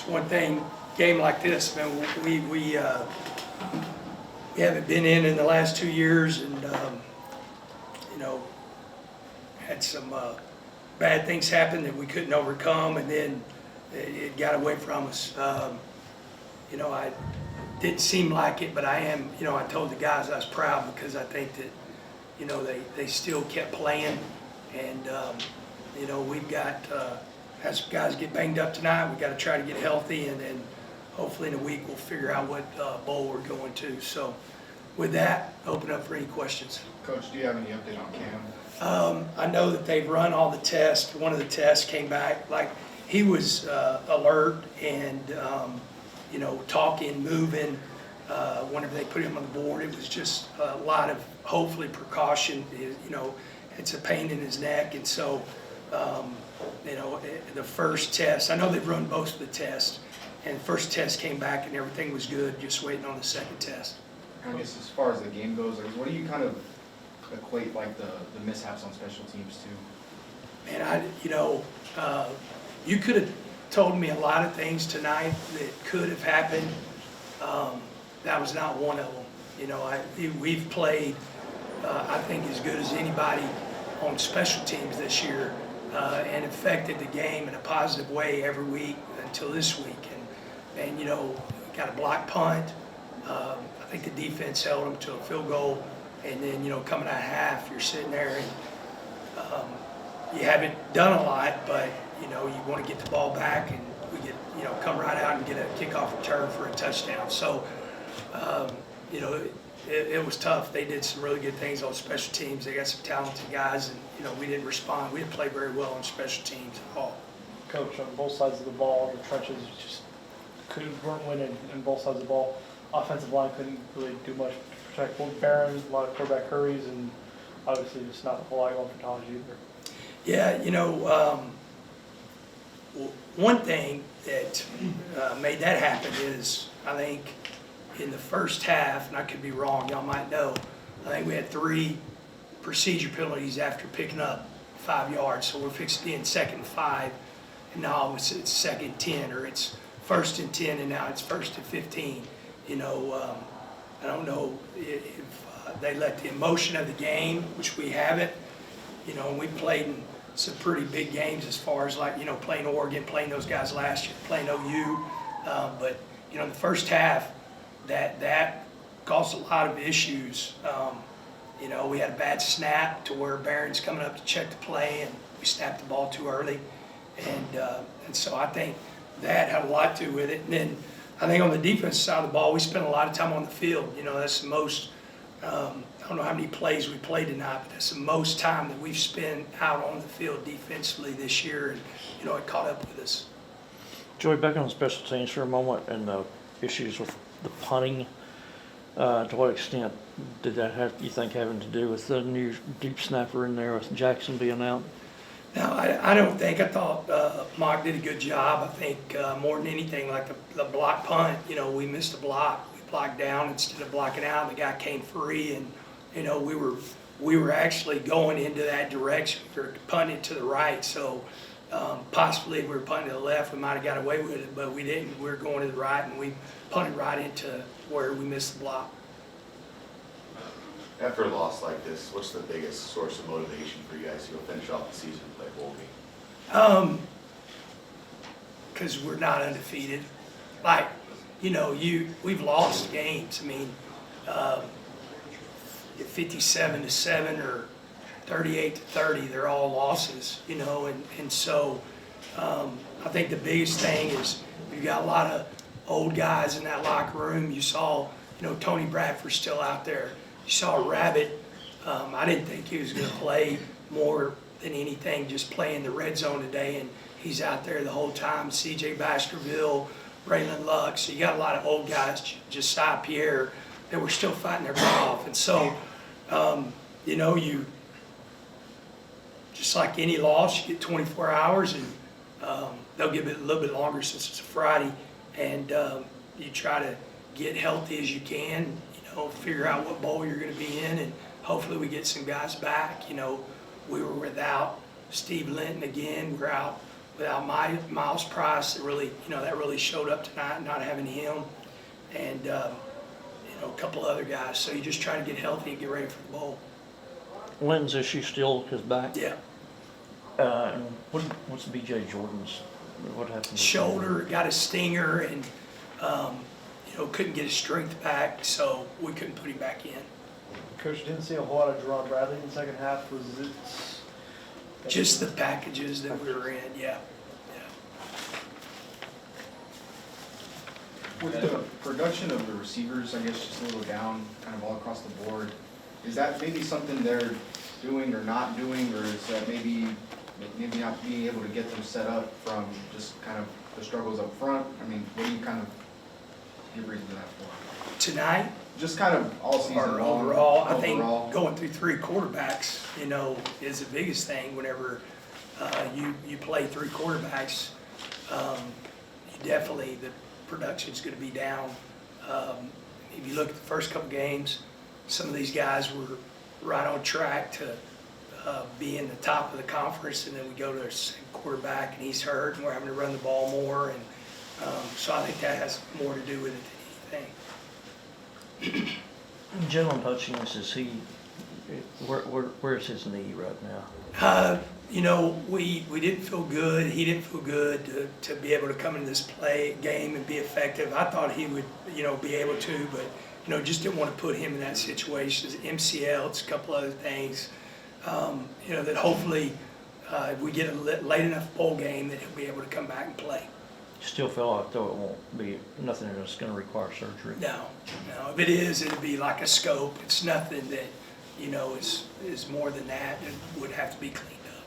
one thing, game like this, man, we haven't been in the last 2 years, and had some bad things happen that we couldn't overcome, and then it got away from us. I didn't seem like it, but I am. I told the guys I was proud because I think that they still kept playing, and we've got. As guys get banged up tonight, we've got to try to get healthy, and then hopefully in a week we'll figure out what bowl we're going to. So with that, open up for any questions. Coach, do you have any update on Cam? I know that they've run all the tests. One of the tests came back, like he was alert and, talking, moving. Whenever they put him on the board, it was just a lot of hopefully precaution. It's a pain in his neck, and so the first test, I know they've run both of the tests, and the first test came back and everything was good, just waiting on the second test. I guess as far as the game goes, what do you kind of equate like the mishaps on special teams to? Man, you could have told me a lot of things tonight that could have happened. That was not one of them. We've played, I think, as good as anybody on special teams this year. And affected the game in a positive way every week until this week. And got a block punt. I think the defense held them to a field goal. And then, coming out of half, you're sitting there and you haven't done a lot, but, you want to get the ball back and we get, come right out and get a kickoff return for a touchdown. So, it was tough. They did some really good things on special teams. They got some talented guys, and we didn't respond. We didn't play very well on special teams at all. Coach, on both sides of the ball, the trenches just weren't winning on both sides of the ball. Offensive line couldn't really do much to protect both Barron, a lot of quarterback hurries, and obviously just not a whole lot going for Taj either. Yeah, one thing that made that happen is, I think, in the first half, and I could be wrong, y'all might know, I think we had 3 procedure penalties after picking up 5 yards. So we're fixing to be in 2nd and 5, and now it's 2nd and 10, or it's 1st and 10, and now it's 1st and 15. I don't know if they let the emotion of the game, which we haven't, and we played in some pretty big games as far as playing Oregon, playing those guys last year, playing OU, but in the first half, that caused a lot of issues. We had a bad snap to where Barron's coming up to check the play, and we snapped the ball too early, and so I think that had a lot to do with it. And then I think on the defensive side of the ball, we spent a lot of time on the field. That's the most. I don't know how many plays we played tonight, but that's the most time that we've spent out on the field defensively this year, and it caught up with us. Joey, back on special teams for a moment, and the issues with the punting. To what extent did that have, you think, having to do with the new deep snapper in there with Jackson being out? No, I don't think. I thought Mock did a good job. I think more than anything, like the block punt, we missed a block. We blocked down instead of blocking out. The guy came free, and we were actually going into that direction. We were punting to the right, so possibly if we were punting to the left, we might have got away with it, but we didn't. We were going to the right, and we punted right into where we missed the block. After a loss like this, what's the biggest source of motivation for you guys to go finish off the season and play a bowl game? Because we're not undefeated. We've lost games. I mean, 57-7 or 38-30, they're all losses, and so I think the biggest thing is you've got a lot of old guys in that locker room. You saw, Tony Bradford's still out there. You saw Rabbit. I didn't think he was going to play more than anything, just play in the red zone today, and he's out there the whole time. C.J. Baskerville, Raylan Lux. So you got a lot of old guys, Josiah Pierre, that were still fighting their butt off. And so, you just like any loss, you get 24 hours, and they'll give it a little bit longer since it's a Friday, and you try to get healthy as you can, figure out what bowl you're going to be in, and hopefully we get some guys back. We were without Steve Linton again. We're out without Miles Price, that really showed up tonight, not having him, and a couple other guys. So you're just trying to get healthy and get ready for the bowl. Lynn's issue still is back. Yeah. And what's B.J. Jordan's? What happened? with Shoulder, got a stinger, and couldn't get his strength back, so we couldn't put him back in. Coach, didn't see a whole lot of Jerron Bradley in the second half. Was it Just the packages that we were in, yeah. With the production of the receivers, I guess just a little down, kind of all across the board, is that maybe something they're doing or not doing, or is that maybe not being able to get them set up from just kind of the struggles up front? I mean, what do you kind of give reason to that for? Tonight, Just kind of all season or long. overall, I think overall. going through 3 quarterbacks, is the biggest thing whenever you play 3 quarterbacks. You definitely, the production's going to be down. If you look at the first couple games, some of these guys were right on track to be in the top of the conference, and then we go to our second quarterback and he's hurt and we're having to run the ball more, and so I think that has more to do with it than anything. Jalen Hutchings, where is his knee right now? We didn't feel good. He didn't feel good to be able to come into this game and be effective. I thought he would, be able to, but, just didn't want to put him in that situation. It's MCL, it's a couple other things, that hopefully if we get a late enough bowl game that he'll be able to come back and play. Still feel like though it won't be nothing that's going to require surgery. No. If it is, it'll be like a scope. It's nothing that, is more than that. It would have to be cleaned up.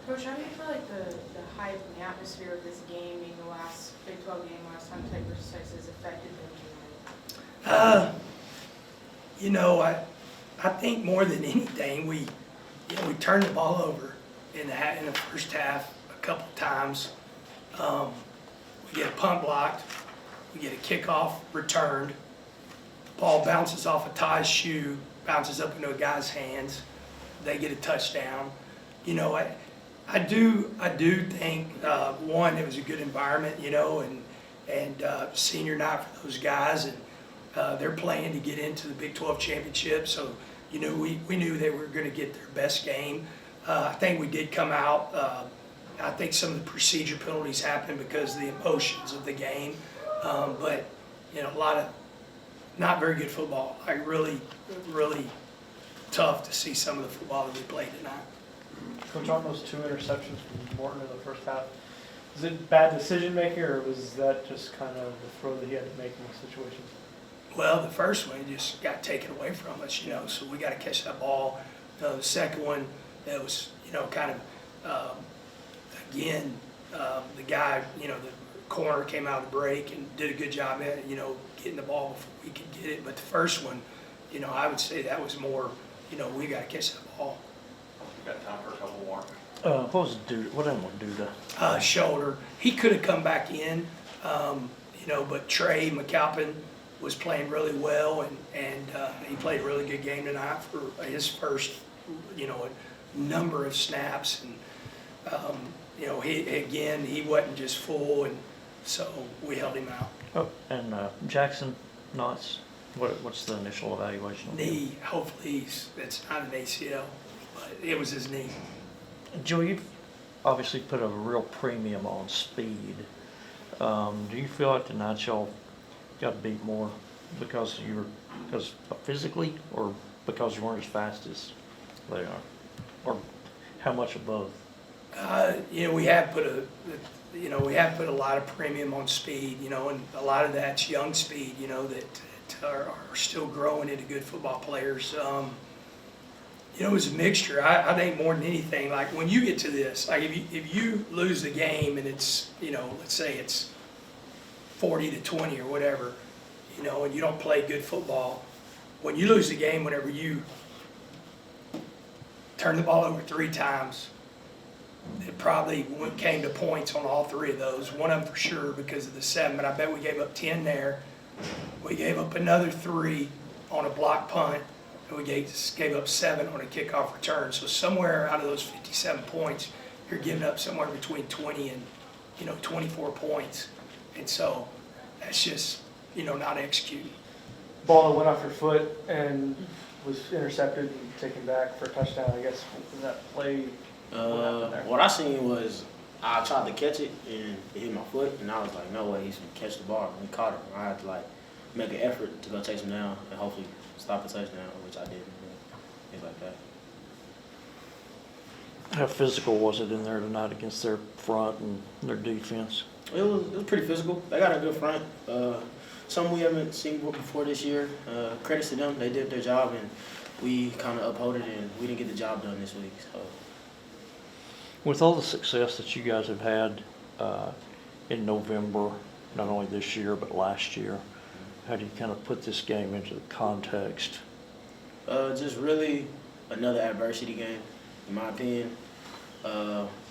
Coach, how do you feel like the hype and the atmosphere of this game, being the last Big 12 game, last time Tech versus Texas, has affected them tonight? I think more than anything, we turned the ball over in the first half a couple of times. We get a punt blocked, we get a kickoff returned, the ball bounces off a Ty's shoe, bounces up into a guy's hands, they get a touchdown. I do think one, it was a good environment, and senior night for those guys, and they're playing to get into the Big 12 championship, so we knew they were going to get their best game. I think we did come out. I think some of the procedure penalties happened because of the emotions of the game, but a lot of not very good football. Like really tough to see some of the football that we played tonight. Coach, on those 2 interceptions from Morton in the first half, is it bad decision making, or was that just kind of the throw that he had to make in those situations? Well, the first one just got taken away from us, so we got to catch that ball. The second one, that was, kind of, again, the guy, the corner came out of the break and did a good job at, getting the ball before we could get it. But the first one, I would say that was more, we got to catch that ball. Got time for a couple more. What was Duda? What did Duda? Shoulder. He could have come back in, but Trey McAlpin was playing really well, and he played a really good game tonight for his first, a number of snaps, and he wasn't just full, and so we held him out. Oh, and Jackson Knotts. What's the initial evaluation? Knee. Hopefully it's not an ACL, but it was his knee. Joe, you've obviously put a real premium on speed. Do you feel like tonight y'all got beat more because physically, or because you weren't as fast as they are, or how much of both? We have put a lot of premium on speed, and a lot of that's young speed, that are still growing into good football players. It was a mixture. I think more than anything, like when you get to this, like if you lose the game and it's, let's say it's 40-20 or whatever, and you don't play good football, when you lose the game, whenever you turn the ball over 3 times, it probably came to points on all 3 of those. One of them for sure because of the 7, but I bet we gave up 10 there. We gave up another 3 on a block punt, and we gave up 7 on a kickoff return. So somewhere out of those 57 points, you're giving up somewhere between 20 and, 24 points. And so that's just, not executing. Ball that went off your foot and was intercepted and taken back for a touchdown, I guess. Was that play? What happened there? What I seen was I tried to catch it and it hit my foot, and I was like, no way, he's gonna catch the ball. And he caught it. I had to like make an effort to go chase him down and hopefully stop the touchdown, which I did. Things like that. How physical was it in there tonight against their front and their defense? It was pretty physical. They got a good front. Something we haven't seen before this year. Credits to them. They did their job, and we kind of upheld it, and we didn't get the job done this week. So. With all the success that you guys have had in November, not only this year but last year, how do you kind of put this game into the context? Just really another adversity game, in my opinion.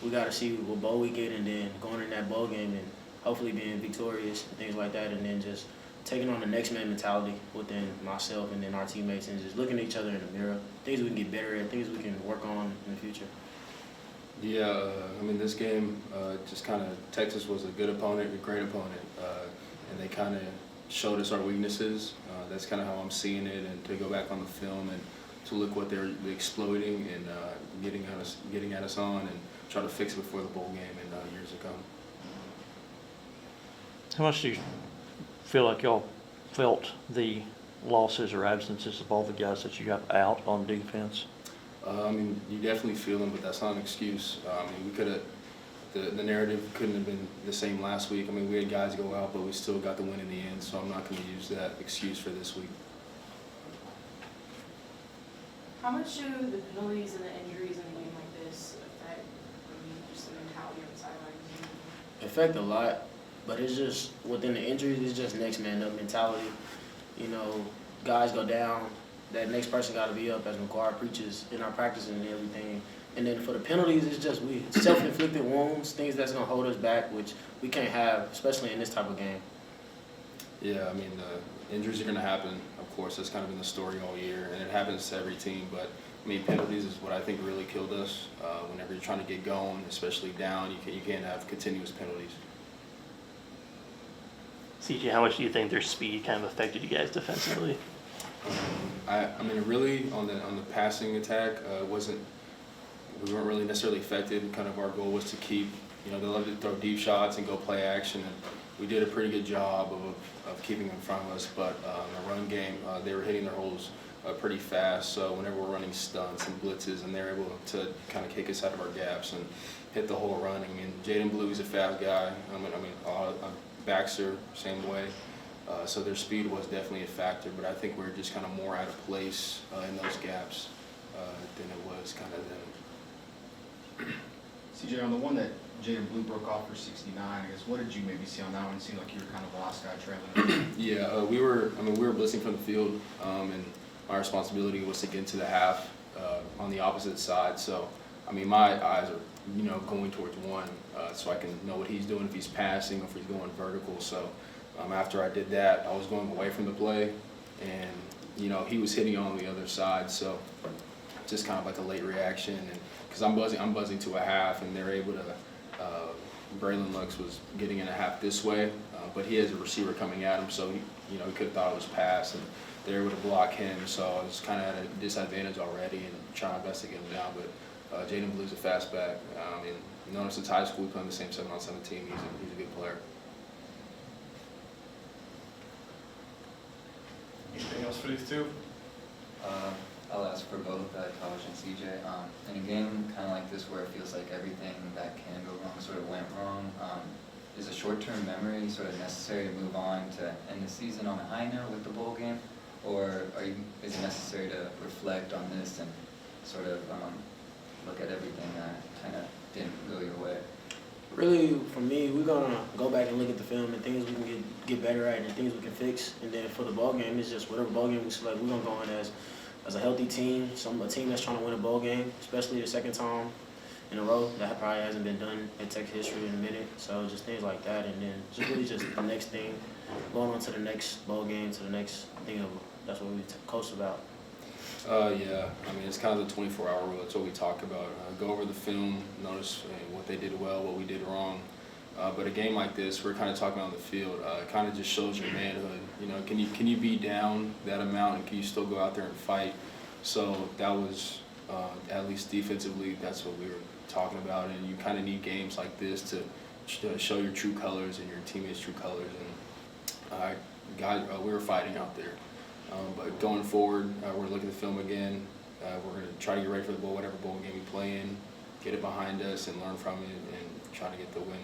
We got to see what bowl we get, and then going in that bowl game and hopefully being victorious and things like that, and then just taking on the next man mentality within myself and then our teammates, and just looking at each other in the mirror, things we can get better at, things we can work on in the future. Yeah, I mean, this game just kind of, Texas was a good opponent, a great opponent, and they kind of showed us our weaknesses. That's kind of how I'm seeing it, and to go back on the film and to look what they're exploiting and getting at us on, and try to fix it before the bowl game in years to come. How much do you feel like y'all felt the losses or absences of all the guys that you got out on defense? I mean, you definitely feel them, but that's not an excuse. I mean, we could have, the narrative couldn't have been the same last week. I mean, we had guys go out, but we still got the win in the end, so I'm not going to use that excuse for this week. How much do the penalties and the injuries in a game like this affect just the mentality on the sidelines? Affect a lot, but it's just within the injuries, it's just next man up mentality. Guys go down, that next person got to be up, as McGuire preaches in our practice and everything. And then for the penalties, it's just self-inflicted wounds, things that's going to hold us back, which we can't have, especially in this type of game. Yeah, I mean, injuries are going to happen. Of course, that's kind of been the story all year, and it happens to every team. But, I mean, penalties is what I think really killed us. Whenever you're trying to get going, especially down, you can't have continuous penalties. CJ, how much do you think their speed kind of affected you guys defensively? I mean, really, on the passing attack, we weren't really necessarily affected. Kind of our goal was to keep, they love to throw deep shots and go play action, and we did a pretty good job of keeping them in front of us. But in the run game, they were hitting their holes pretty fast. So whenever we're running stunts and blitzes, and they're able to kind of kick us out of our gaps and hit the hole running. And Jaden Blue's a fast guy. Baxter, same way. So their speed was definitely a factor, but I think we're just kind of more out of place in those gaps than it was kind of then. CJ, on the one that Jaden Blue broke off for 69, I guess, what did you maybe see on that one? It seemed like you were kind of the last guy trailing. Yeah, we were blitzing from the field, and my responsibility was to get into the half on the opposite side. So, I mean, my eyes are, going towards one, so I can know what he's doing, if he's passing or if he's going vertical. So after I did that, I was going away from the play, and, he was hitting on the other side. So just kind of like a late reaction, and because I'm buzzing to a half, and they're able to, Braylon Lux was getting in a half this way, but he has a receiver coming at him, so he could have thought it was pass, and they're able to block him. So I was kind of at a disadvantage already, and trying my best to get him down. But Jaden Blue's a fast back. I mean, known him since high school. We play on the same 7-on-7 team. He's a good player. Anything else for these two? I'll ask for both Taj and CJ. In a game kind of like this where it feels like everything that can go wrong sort of went wrong, is a short-term memory sort of necessary to move on to end the season on a high note with the bowl game? Or is it necessary to reflect on this and sort of look at everything that kind of didn't go your way? Really, for me, we're going to go back and look at the film and things we can get better at and things we can fix. And then for the ball game, it's just whatever ball game we select, we're going to go in as a healthy team, a team that's trying to win a bowl game, especially the second time in a row. That probably hasn't been done in Texas history in a minute. So just things like that, and then just really just the next thing, going on to the next bowl game, to the next thing. That's what we coach about. Yeah, I mean, it's kind of the 24-hour rule. That's what we talk about. Go over the film, notice what they did well, what we did wrong. But a game like this, we're kind of talking on the field. It kind of just shows your manhood. You know, can you be down that amount and can you still go out there and fight? So that was, at least defensively, that's what we were talking about. And you kind of need games like this to show your true colors and your teammates' true colors. And we were fighting out there. But going forward, we're looking at the film again. We're going to try to get ready for the bowl, whatever bowl game we play in, get it behind us and learn from it and try to get the win.